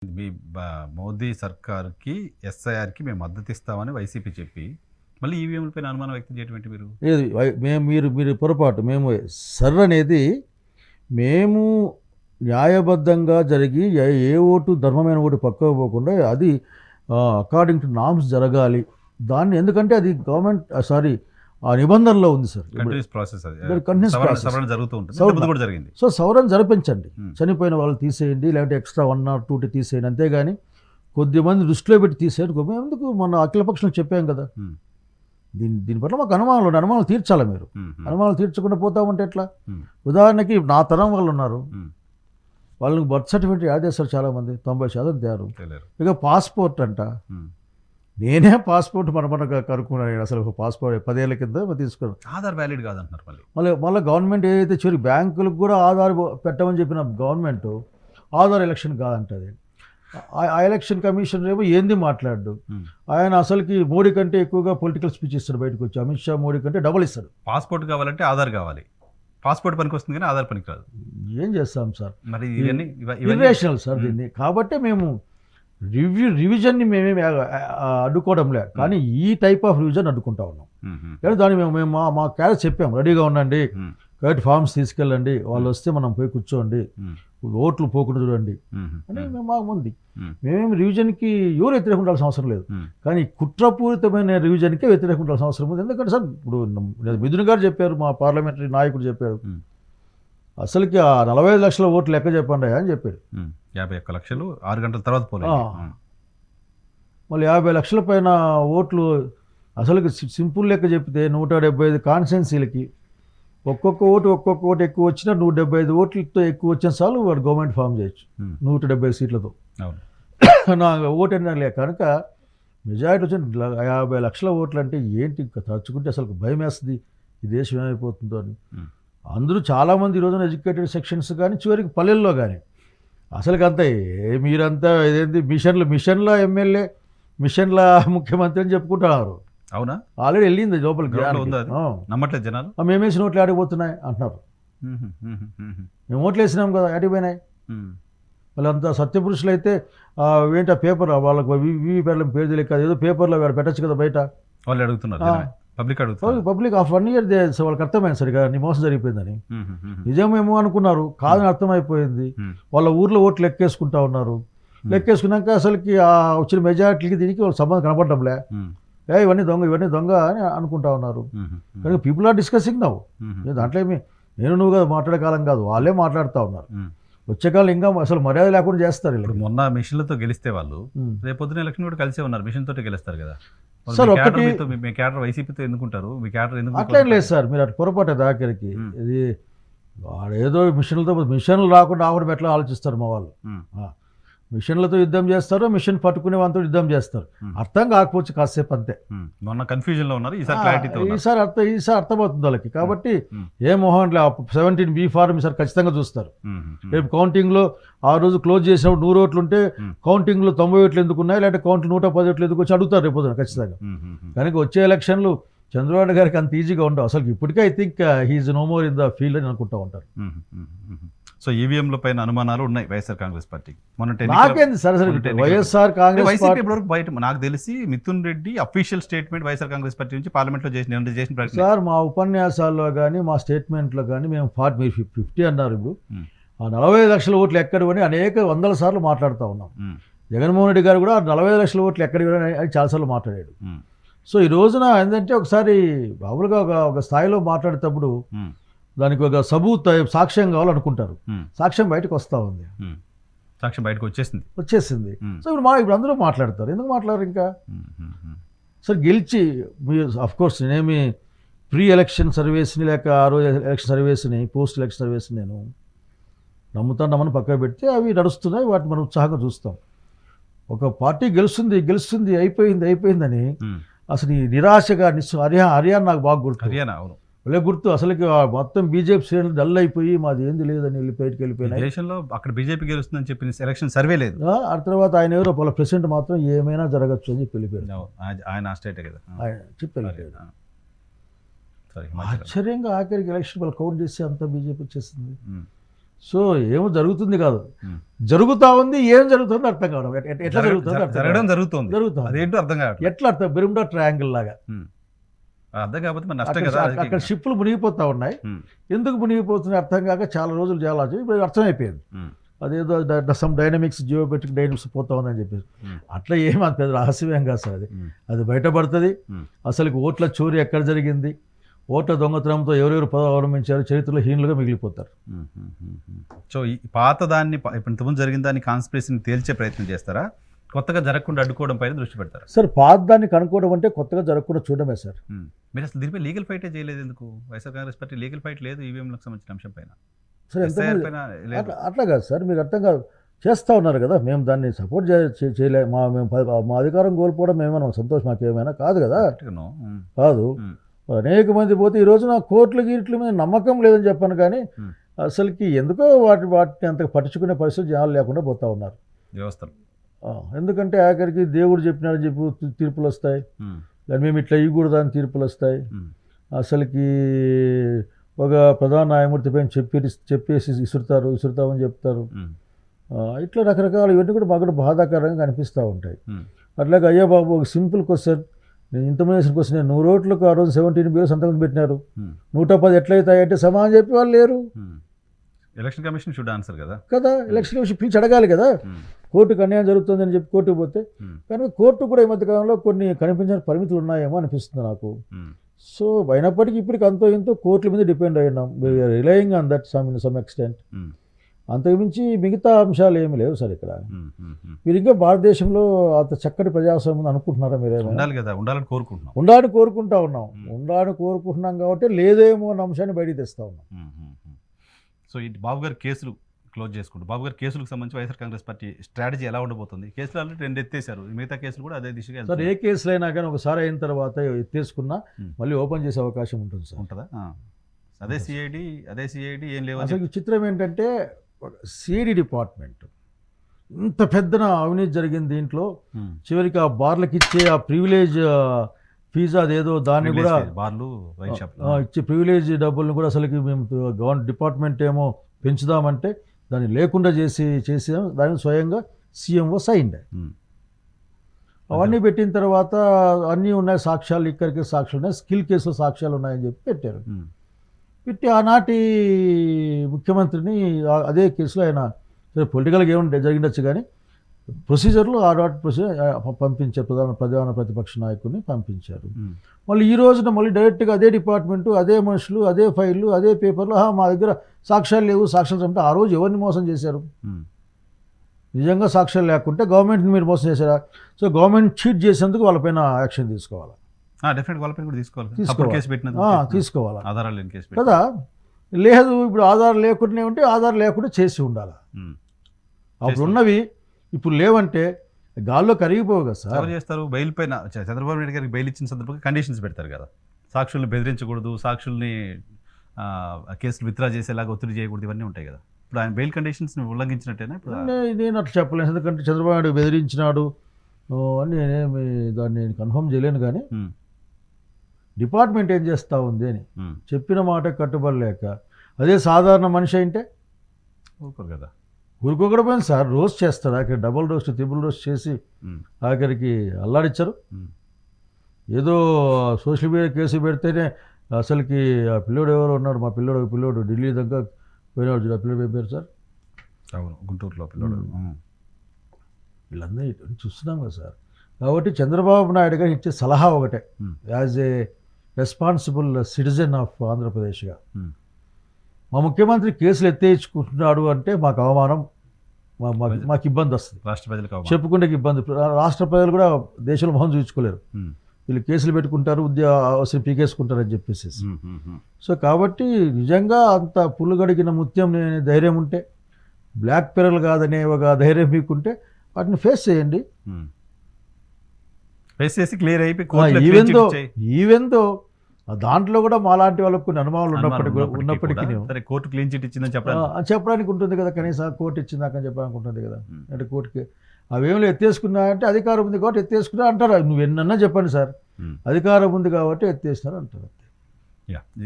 మీ మోదీ సర్కార్‌కి, ఎస్ఐఆర్‌కి మేము మద్దతిస్తామని వైసీపీ చెప్పి, మళ్ళీ ఈవీఎంలపైన అనుమానం వ్యక్తం చేయడం ఏంటి మీరు? లేదు మేము మీరు పొరపాటు మేము సర్ అనేది మేము న్యాయబద్ధంగా జరిగి ఏ ఓటు ధర్మమైన ఓటు పక్కకు పోకుండా అది అకార్డింగ్ టు నామ్స్ జరగాలి. దాన్ని ఎందుకంటే అది గవర్నమెంట్ ఆ నిబంధనలో ఉంది సార్. కంటిన్యూస్ ప్రాసెస్ అది. కంటిన్యూస్ ప్రాసెస్ సవరణ జరుగుతూ ఉంటుంది. ఇంతకుముందు కూడా జరిగింది. సో సవరణ జరిపించండి. చనిపోయిన వాళ్ళు తీసేయండి, లేకపోతే ఎక్స్ట్రా 1 or 2 తీసేయండి. అంతేగాని కొద్దిమంది దృష్టిలో పెట్టి తీసేయండి. మేము ఎందుకు మన అఖిలపక్షంలో చెప్పాం కదా. దీని పట్ల మాకు అనుమానాలు తీర్చాలి. మీరు అనుమానాలు తీర్చకుండా పోతామంటే ఎట్లా? ఉదాహరణకి నా తరం వాళ్ళు ఉన్నారు, వాళ్ళకి బర్త్ సర్టిఫికేట్ యాడ్ చేస్తారు చాలామంది, 90% తయారు. ఇక పాస్పోర్ట్ అంట, నేనే పాస్పోర్ట్ మన కనుక్కున్నాను. అసలు పాస్పోర్ట్ 10 ఏళ్ల కింద తీసుకున్నాను. ఆధార్ వ్యాలిడ్ కాదంటున్నారు. మళ్ళీ గవర్నమెంట్ ఏదైతే చివరి బ్యాంకులకు కూడా ఆధార్ పెట్టమని చెప్పిన గవర్నమెంట్ ఆధార్ ఎలక్షన్ కాదంటది. ఆ ఎలక్షన్ కమిషన్ ఏమో ఏంది మాట్లాడు. ఆయన అసలుకి మోడీ కంటే ఎక్కువగా పొలిటికల్ స్పీచ్ ఇస్తాడు బయటకు వచ్చి. అమిత్ షా మోడీ కంటే డబుల్ ఇస్తాడు. పాస్పోర్ట్ కావాలంటే ఆధార్ కావాలి. పాస్పోర్ట్ పనికి వస్తుంది కానీ ఆధార్ పనికి రాదు. ఏం చేస్తాం సార్? మరి ఇర్రేషనల్ సార్ దీన్ని. కాబట్టి మేము రివిజన్ని మేమేమి అడ్డుకోవడంలే, కానీ ఈ టైప్ ఆఫ్ రివిజన్ అడ్డుకుంటా ఉన్నాం. కానీ దాన్ని మేము మా క్యారెక్టర్ చెప్పాం, రెడీగా ఉండండి, కరెక్ట్ ఫార్మ్స్ తీసుకెళ్ళండి, వాళ్ళు వస్తే మనం పోయి కూర్చోండి, ఓట్లు పోకుండా చూడండి అని మేము మాకు ఉంది. మేమేమి రివిజన్కి ఎవరు వ్యతిరేకం ఉండాల్సిన అవసరం లేదు, కానీ కుట్రపూరితమైన రివిజన్కే వ్యతిరేకం ఉండాల్సిన అవసరం ఉంది. ఎందుకంటే సార్ ఇప్పుడు మిథున్ గారు చెప్పారు, మా పార్లమెంటరీ నాయకుడు చెప్పారు, అసలుకి ఆ 45 లక్షల ఓట్లు లెక్క చెప్పండి అని చెప్పారు. 51 లక్షలు 6 గంటల తర్వాత పోలేదు. మళ్ళీ 50 లక్షల పైన ఓట్లు అసలుకి సింపుల్ లెక్క చెప్తే 175 కాన్స్టిట్యున్సీలకి ఒక్కొక్క ఓటు ఎక్కువ వచ్చినా 175 ఓట్లతో ఎక్కువ వచ్చిన చాలు వాడు గవర్నమెంట్ ఫామ్ చేయొచ్చు 170 సీట్లతో. నా ఓటు అన్నా కనుక మెజారిటీ వచ్చిన 50 లక్షల ఓట్లు అంటే ఏంటి తలుచుకుంటే అసలు భయం వేస్తుంది, ఈ దేశం ఏమైపోతుందో అని. అందరూ చాలామంది ఈ రోజున ఎడ్యుకేటెడ్ సెక్షన్స్ కానీ చివరికి పల్లెల్లో కానీ అసలుకి అంతా మీరంతా ఇదేంటి మిషన్ల ఎమ్మెల్యే, మిషన్ల ముఖ్యమంత్రి అని చెప్పుకుంటున్నారు. అవునా? ఆల్రెడీ వెళ్ళింది లోపలికి. నమ్మట్లేదు జనాలు. మేమేసిన ఓట్లు ఆడిపోతున్నాయి అంటున్నారు. మేము ఓట్లు వేసినాం కదా, ఆడిపోయినాయి. వాళ్ళంతా సత్యపురుషులు అయితే ఏంటి పేపర్ వాళ్ళకి పేరు తెలియదు కదా, ఏదో పేపర్లో పెట్టచ్చు కదా బయట. వాళ్ళు అడుగుతున్నారు, పబ్లిక్ ఆఫ్ 1 year వాళ్ళకి అర్థమైంది సరిగా నీ మోసం జరిగిపోయిందని. నిజమేమో అనుకున్నారు, కాదని అర్థమైపోయింది. వాళ్ళ ఊర్లో ఓట్లు లెక్కేసుకుంటా ఉన్నారు. లెక్కేసుకున్నాక అసలుకి ఆ వచ్చిన మెజారిటీకి దీనికి వాళ్ళ సంబంధం కనపడడంలే. ఇవన్నీ దొంగ అని అనుకుంటా ఉన్నారు. కానీ పీపుల్ ఆర్ డిస్కసింగ్ నౌ. దాంట్లో ఏమి నేను నువ్వు కదా మాట్లాడే కాలం కాదు, వాళ్ళే మాట్లాడుతూ ఉన్నారు. వచ్చే కాలం ఇంకా అసలు మర్యాద లేకుండా చేస్తారు. మొన్న మిషన్లతో గెలిస్తే వాళ్ళు రేపొద్దున ఎలక్షన్ కూడా కలిసే ఉన్నారు, మిషన్ తోటి గెలుస్తారు కదా సార్. ఒకటి మీ క్యాడర్ వైసీపీతో ఎందుకుంటారు? మీ క్యాడర్ ఎందుకు అట్లేం లేదు సార్, మీరు అటు పొరపాటు దాకరికి. ఇది ఏదో మిషన్లు రాకుండా ఆవిడ ఎట్లా ఆలోచిస్తారు మా వాళ్ళు. మిషన్లతో యుద్ధం చేస్తారు, మిషన్ పట్టుకునే వాళ్ళతో యుద్ధం చేస్తారు. అర్థం కాకపోవచ్చు కాసేపు అంతే. మొన్న కన్ఫ్యూజన్లో ఉన్నారు, ఈసారి అర్థమవుతుంది వాళ్ళకి. కాబట్టి ఏ మొహం 17B ఫార్మ్ ఈసారి ఖచ్చితంగా చూస్తారు. రేపు కౌంటింగ్లో ఆ రోజు క్లోజ్ చేసినప్పుడు 100 ఓట్లు ఉంటే కౌంటింగ్లో 90 ఓట్లు ఎందుకు ఉన్నాయి, లేకపోతే కౌంటింగ్ 110 ఓట్లు ఎందుకు వచ్చి అడుగుతారు రేపు ఖచ్చితంగా. కనుక వచ్చే ఎలక్షన్లు చంద్రబాబు గారికి అంత ఈజీగా ఉండవు. అసలు ఇప్పటికే I think he is no more in the field అని అనుకుంటా ఉంటారు. సో ఈవీఎంల పైన అనుమానాలు ఉన్నాయి వైఎస్ఆర్ కాంగ్రెస్ పార్టీకి. నాకేంది సరే వైఎస్ఆర్ కాంగ్రెస్ వైసీపీ ఇప్పటివరకు బయట నాకు తెలిసి Mithun Reddy official statement YSR Congress party నుంచి పార్లమెంట్లో చేసిన సార్ మా ఉపన్యాసాల్లో కానీ మా స్టేట్మెంట్లో కానీ మేము 50 అన్నారు. ఇప్పుడు ఆ 45 లక్షల ఓట్లు ఎక్కడివని అనేక 100 సార్లు మాట్లాడుతూ ఉన్నాం. జగన్మోహన్ రెడ్డి గారు కూడా 45 లక్షల ఓట్లు ఎక్కడివని అని చాలాసార్లు మాట్లాడాడు. సో ఈ రోజున ఏంటంటే ఒకసారి మామూలుగా ఒక స్థాయిలో మాట్లాడేటప్పుడు దానికి ఒక సబూత్ సాక్ష్యం కావాలనుకుంటారు. సాక్ష్యం బయటకు వస్తూ ఉంది, సాక్ష్యం బయటకు వచ్చేసింది. సో ఇప్పుడు అందరూ మాట్లాడతారు. ఎందుకు మాట్లాడరు ఇంకా? సార్ గెలిచి అఫ్ కోర్స్ నేనేమి ప్రీ ఎలక్షన్ సర్వీస్ని లేక ఆ రోజు ఎలక్షన్ సర్వీస్ని పోస్ట్ ఎలక్షన్ సర్వీస్ని నేను నమ్మని పక్కన పెడితే అవి నడుస్తున్నాయి, వాటిని మనం ఉత్సాహంగా చూస్తాం. ఒక పార్టీ గెలుస్తుంది అయిపోయిందని అసలు ఈ నిరాశగా హర్యానా నాకు బాగా గుర్తు. హర్యానా అవును గుర్తు. అసలుకి మొత్తం బీజేపీ శ్రేణులు డల్ అయిపోయి మాది ఏంది లేదని వెళ్ళిపోయినాయి. దేశంలో అక్కడ బీజేపీ గెలుస్తుందని చెప్పిన ఎలక్షన్ సర్వే లేదు. ఆ తర్వాత ఆయన ఎవరో వాళ్ళ ప్రెసిడెంట్ మాత్రం ఏమైనా జరగచ్చు అని చెప్పి వెళ్ళిపోయారు. ఆయన స్టేటే కదా ఆయన చెప్పి వెళ్ళిపోయాడు. ఆశ్చర్యంగా ఆఖరికి ఎలక్షన్ వాళ్ళు కౌంట్ చేసి అంతా బీజేపీ వచ్చేసింది. సో ఏమో జరుగుతుంది కాదు, ఉమ్. జరుగుతూ ఉంది, ఏం జరుగుతుందో అర్థం కావడం, ఎట్లా జరుగుతుంది జరగడం జరుగుతుంది జరుగుతుంది, అదేంటో అర్థం కావట్లేదు. ఎట్లా అర్థం, బెర్ముడా ట్రయాంగిల్ లాగా అర్థం కాకపోతే మరి నష్టం కదా. అక్కడ షిప్పులు మునిగిపోతూ ఉన్నాయి, ఉమ్. ఎందుకు మునిగిపోతున్నాయి అర్థం కాక చాలా రోజులు చాలా ఇప్పుడు అర్థమైపోయింది. ఉమ్. అదేదో సమ్ డైనమిక్స్, జియోమెట్రిక్ డైనమిక్స్ పోతా ఉందని చెప్పేసి. అట్లా ఏమి అంత పెద్ద రహస్యమేం కాదు సార్, అది బయటపడుతుంది. అసలు ఓట్ల చోరీ ఎక్కడ జరిగింది, ఓట్ల దొంగతనంతో ఎవరెవరు పదవి అవలంబించారు, చరిత్రలో హీనులుగా మిగిలిపోతారు. సో ఈ పాత దాన్ని ఇప్పుడు ఇంతకుముందు జరిగిన దాన్ని కాన్స్పిరసీని తేల్చే ప్రయత్నం చేస్తారా, కొత్తగా జరగకుండా అడ్డుకోవడం పైన దృష్టి పెడతారా? సార్ పాత దాన్ని కనుక్కోవడం అంటే కొత్తగా జరగకుండా చూడడమే సార్. మీరు అసలు దీనిపై లీగల్ ఫైటే చేయలేదు ఎందుకు? YSR Congress party legal fight లేదు ఈవీఎంలకు సంబంధించిన అంశం పైన. సార్ అట్లా కాదు సార్, మీకు అర్థం కాదు, చేస్తూ ఉన్నారు కదా, మేము దాన్ని సపోర్ట్ చేయలే, మా అధికారం కోల్పోవడం ఏమైనా సంతోషం మాకేమైనా కాదు కదా, కాదు. అనేక మంది పోతే ఈ రోజున కోర్టుల గీట్ల మీద నమ్మకం లేదని చెప్పాను, కానీ అసలుకి ఎందుకో వాటిని అంత పట్టించుకునే పరిస్థితి జనాలు లేకుండా పోతా ఉన్నారు వ్యవస్థలు. ఎందుకంటే ఆఖరికి దేవుడు చెప్పినాడని చెప్పి తీర్పులు వస్తాయి, దాన్ని మేము ఇట్లా ఇవ్వకూడదు అని తీర్పులు వస్తాయి. అసలుకి ఒక ప్రధాన న్యాయమూర్తి పైన చెప్పేసి ఇసురుతామని చెప్తారు. ఇట్లా రకరకాల ఇవన్నీ కూడా మాకు బాధాకరంగా అనిపిస్తూ ఉంటాయి. అట్లాగే అయ్యా బాబు ఒక సింపుల్ క్వశ్చన్, నేను ఇంతమంది వేసిన క్వశ్చన్, 100 ఓట్లకు ఆ రోజు 17 బిల్లు సంతకం పెట్టినారు, 110 ఎట్లయితాయంటే సమాధానం చెప్పి వాళ్ళు లేరు. ఎలక్షన్ కమిషన్ షుడ్ ఆన్సర్ కదా, ఎలక్షన్ కమిషన్ పిలిచి అడగాలి కదా, కోర్టుకు అన్యాయం జరుగుతుందని చెప్పి కోర్టుకు పోతే. కానీ కోర్టు కూడా ఈ మధ్యకాలంలో కొన్ని కనిపించిన పరిమితులు ఉన్నాయేమో అనిపిస్తుంది నాకు. సో అయినప్పటికీ ఇప్పటికి అంతో ఇంతో కోర్టుల మీద డిపెండ్ అయినాం, we are relying on that some extent. అంతకుమించి మిగతా అంశాలు ఏమి లేవు సార్ ఇక్కడ. మీరు ఇంకా భారతదేశంలో అంత చక్కటి ప్రజాస్వామ్యం అనుకుంటున్నారా? మీరేమో ఉండాలని కోరుకుంటా ఉన్నాం, ఉండాలని కోరుకుంటున్నాం కాబట్టి లేదేమో అన్న అంశాన్ని బయటికి తెస్తా ఉన్నాం. సో ఈ బాబు గారి కేసులు క్లోజ్ చేసుకుంటూ, బాబు గారి కేసులకు సంబంధించి వైఎస్ఆర్ కాంగ్రెస్ పార్టీ స్ట్రాటజీ ఎలా ఉండబోతుంది? కేసులు ఆల్రెడీ 2 ఎత్తేసారు, మిగతా కేసులు కూడా అదే దిశగా సార్. ఏ కేసులు అయినా కానీ ఒకసారి అయిన తర్వాత ఎత్తేసుకున్నా మళ్ళీ ఓపెన్ చేసే అవకాశం ఉంటుంది సార్. ఉంటుందా? అదే సిఐడి ఏం లేవు. అసలు చిత్రం ఏంటంటే సిఐడి డిపార్ట్మెంట్ ఇంత పెద్దన అవినీతి జరిగింది దీంట్లో, చివరికి ఆ బార్లకు ఇచ్చే ఆ ప్రివిలేజ్ ఫీజు అదేదో దాన్ని కూడా ఇచ్చే ప్రివిలేజ్ డబ్బులను కూడా అసలుకి మేము గవర్నమెంట్ డిపార్ట్మెంట్ ఏమో పెంచుదామంటే దాన్ని లేకుండా చేసాం. దాన్ని స్వయంగా సీఎంఓ సైన్. అవన్నీ పెట్టిన తర్వాత అన్నీ ఉన్నాయి సాక్ష్యాలు, ఇక్కడికి సాక్ష్యాలు ఉన్నాయి, స్కిల్ కేసులో సాక్ష్యాలు ఉన్నాయని చెప్పి పెట్టారు. పెట్టి ఆనాటి ముఖ్యమంత్రిని అదే కేసులో ఆయన పొలిటికల్గా ఏమైనా జరిగిండొచ్చు కానీ ప్రొసీజర్లో ఆనాటి ప్రొసీజర్ పంపించారు, ప్రధాన ప్రతిపక్ష నాయకుడిని పంపించారు. మళ్ళీ ఈ రోజున మళ్ళీ డైరెక్ట్గా అదే డిపార్ట్మెంటు, అదే మనుషులు, అదే ఫైళ్ళు, అదే పేపర్లు, మా దగ్గర సాక్ష్యాలు లేవు, సాక్ష్యాలు అంటే ఆ రోజు ఎవరిని మోసం చేశారు? నిజంగా సాక్ష్యాలు లేకుంటే గవర్నమెంట్ని మీరు మోసం చేశారా? సో గవర్నమెంట్ చీట్ చేసేందుకు వాళ్ళపైన యాక్షన్ తీసుకోవాలి కదా. లేదు ఇప్పుడు ఆధారం లేకుండా ఉంటే ఆధారం లేకుండా చేసి ఉండాలి. అప్పుడు ఉన్నవి ఇప్పుడు లేవంటే గాల్లో కరిగిపోవు కదా సార్. ఎవరు చేస్తారు? బెయిల్ పైన చంద్రబాబు నాయుడు గారికి బెయిల్ ఇచ్చిన సందర్భంగా కండిషన్స్ పెడతారు కదా, సాక్షుల్ని బెదిరించకూడదు, సాక్షుల్ని కేసులు విత్డ్రా చేసేలాగా ఒత్తిడి చేయకూడదు, ఇవన్నీ ఉంటాయి కదా. ఇప్పుడు ఆయన బెయిల్ కండిషన్స్ని ఉల్లంఘించినట్టేనా? ఇప్పుడు నేను అట్లా చెప్పలేను, ఎందుకంటే చంద్రబాబు నాయుడు బెదిరించినాడు అని నేనేమి దాన్ని కన్ఫర్మ్ చేయలేను. కానీ డిపార్ట్మెంట్ ఏం చేస్తూ ఉంది అని చెప్పిన మాట కట్టుబడలేక అదే సాధారణ మనిషి అంటే ఊరుకోరు కదా. ఊరుకోకపోయింది సార్, రోస్ట్ చేస్తాడు, అక్కడ డబుల్ రోస్ట్ ట్రిపుల్ రోస్ట్ చేసి ఆఖరికి అల్లాడిచ్చారు. ఏదో సోషల్ మీడియా కేసు పెడితేనే అసలుకి ఆ పిల్లోడు ఎవరో ఉన్నాడు, మా పిల్లోడు ఢిల్లీ దగ్గర పోయినాడు, ఆ పిల్లోడు పేరు సార్, అవును గుంటూరులో పిల్లోడు. వీళ్ళందరూ చూస్తున్నాం కదా సార్. కాబట్టి చంద్రబాబు నాయుడు గారు ఇచ్చే సలహా ఒకటే, as a responsible citizen of ఆంధ్రప్రదేశ్గా, మా ముఖ్యమంత్రి కేసులు ఎత్తేయించుకుంటున్నాడు అంటే మాకు అవమానం, మాకు ఇబ్బంది వస్తుంది, రాష్ట్ర ప్రజలకు చెప్పుకుంటే ఇబ్బంది. రాష్ట్ర ప్రజలు కూడా దేశంలో మొహం చూపించుకోలేరు, వీళ్ళు కేసులు పెట్టుకుంటారు, అవసరం పీకేసుకుంటారని చెప్పేసి. సో కాబట్టి నిజంగా అంత పుల్లుగడిగిన ముత్యం ధైర్యం ఉంటే, బ్లాక్ పెరల్ కాదనే ఒక ధైర్యం మీకుంటే వాటిని ఫేస్ చేయండి. క్లియర్ ఈవెందో దాంట్లో కూడా మాలాంటి వాళ్ళకు కొన్ని అనుమానాలు ఉన్నప్పటికీ కోర్టు క్లీన్ చిట్ ఇచ్చిందని చెప్పడానికి ఉంటుంది కదా, కనీసం కోర్టు ఇచ్చిందాకని చెప్పడానికి ఉంటుంది కదా. అంటే కోర్టుకి అవేమో ఎత్తేసుకున్నా అంటే అధికారం ఉంది కాబట్టి ఎత్తేసుకున్నా అంటారు. నువ్వు ఎన్నన్నా చెప్పండి సార్, అధికారం ఉంది కాబట్టి ఎత్తేసినారు అంటారు.